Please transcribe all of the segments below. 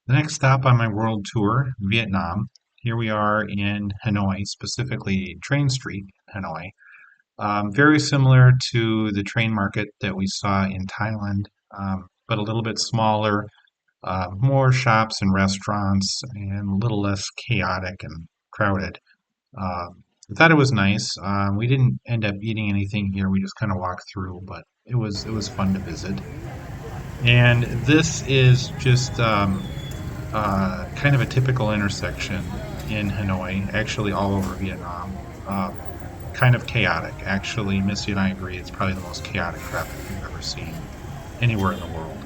The next stop on my world tour, Vietnam. Here we are in Hanoi, specifically Train Street, Hanoi. Very similar to the train market that we saw in Thailand, but a little bit smaller, more shops and restaurants, and a little less chaotic and crowded. I thought it was nice. We didn't end up eating anything here. We just kind of walked through, but it was fun to visit. And this is just kind of a typical intersection in Hanoi, actually all over Vietnam. Kind of chaotic. Actually, Missy and I agree it's probably the most chaotic traffic we've ever seen anywhere in the world.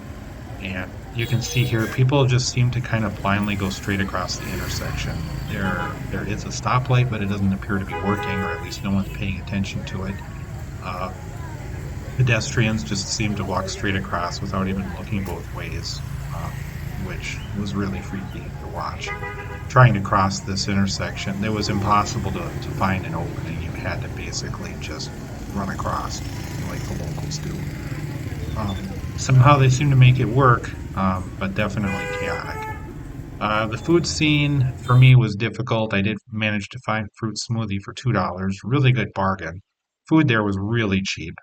And you can see here, people just seem to kind of blindly go straight across the intersection. There is a stoplight, but it doesn't appear to be working, or at least no one's paying attention to it. Uh, Pedestrians just seem to walk straight across without even looking both ways, which was really freaky to watch. Trying to cross this intersection, it was impossible to find an opening. You had to basically just run across like the locals do. Somehow they seem to make it work, but definitely chaotic. The food scene for me was difficult. I did manage to find fruit smoothie for $2, really good bargain. Food there was really cheap.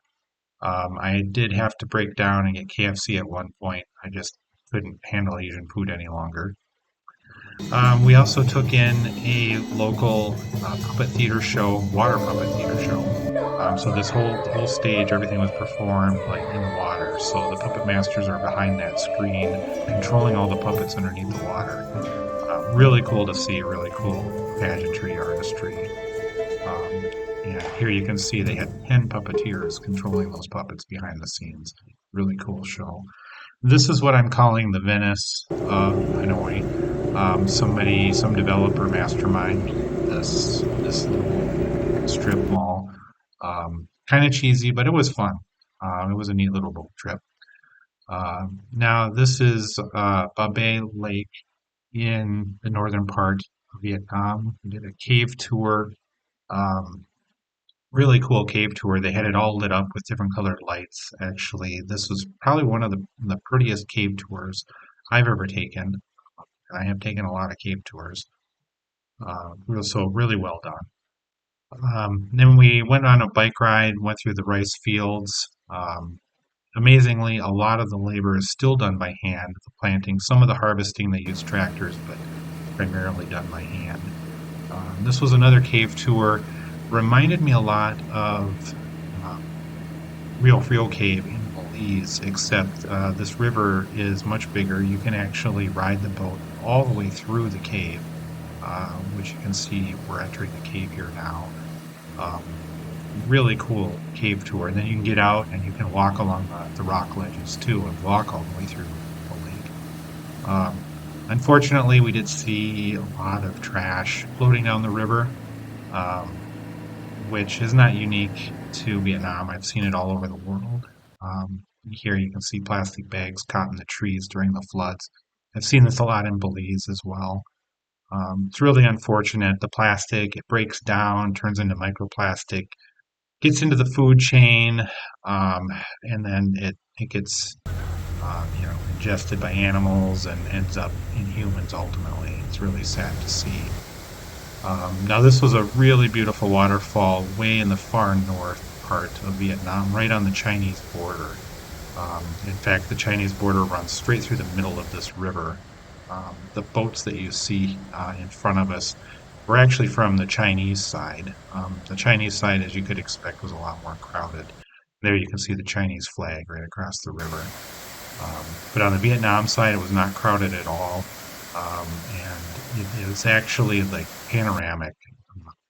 I did have to break down and get KFC at one point. I just couldn't handle Asian food any longer. We also took in a local puppet theater show, water puppet theater show. So this whole stage, everything was performed like in the water. So the puppet masters are behind that screen, controlling all the puppets underneath the water. Really cool to see, really cool pageantry artistry. Um, and here you can see they had 10 puppeteers controlling those puppets behind the scenes. Really cool show. This is what I'm calling the Venice of Hanoi. Some developer mastermind this little strip mall. Kind of cheesy, but it was fun. It was a neat little road trip. Now this is Ba Be Lake in the northern part of Vietnam. We did a cave tour. Um, Really cool cave tour. They had it all lit up with different colored lights. Actually, this was probably one of the prettiest cave tours I've ever taken. I have taken a lot of cave tours. So really well done. Then we went on a bike ride, went through the rice fields. Amazingly, a lot of the labor is still done by hand. The planting, some of the harvesting they use tractors, but primarily done by hand. This was another cave tour. Reminded me a lot of uh, Rio Frio Cave in Belize, except this river is much bigger. You can actually ride the boat all the way through the cave, which you can see we're entering the cave here now. Um, Really cool cave tour. And then you can get out and you can walk along the rock ledges too and walk all the way through the lake. Um, Unfortunately, we did see a lot of trash floating down the river. Um, which is not unique to Vietnam. I've seen it all over the world. Here you can see plastic bags caught in the trees during the floods. I've seen this a lot in Belize as well. It's really unfortunate. The plastic, it breaks down, turns into microplastic, gets into the food chain, um, and then it gets ingested by animals and ends up in humans ultimately. It's really sad to see. Now, this was a really beautiful waterfall way in the far north part of Vietnam, right on the Chinese border. In fact, the Chinese border runs straight through the middle of this river. The boats that you see in front of us were actually from the Chinese side. The Chinese side, as you could expect, was a lot more crowded. There you can see the Chinese flag right across the river. But on the Vietnam side, it was not crowded at all. And it was actually like panoramic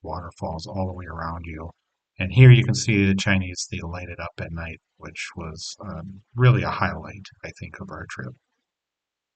waterfalls all the way around you. And here you can see the Chinese, they light it up at night, which was really a highlight, I think, of our trip.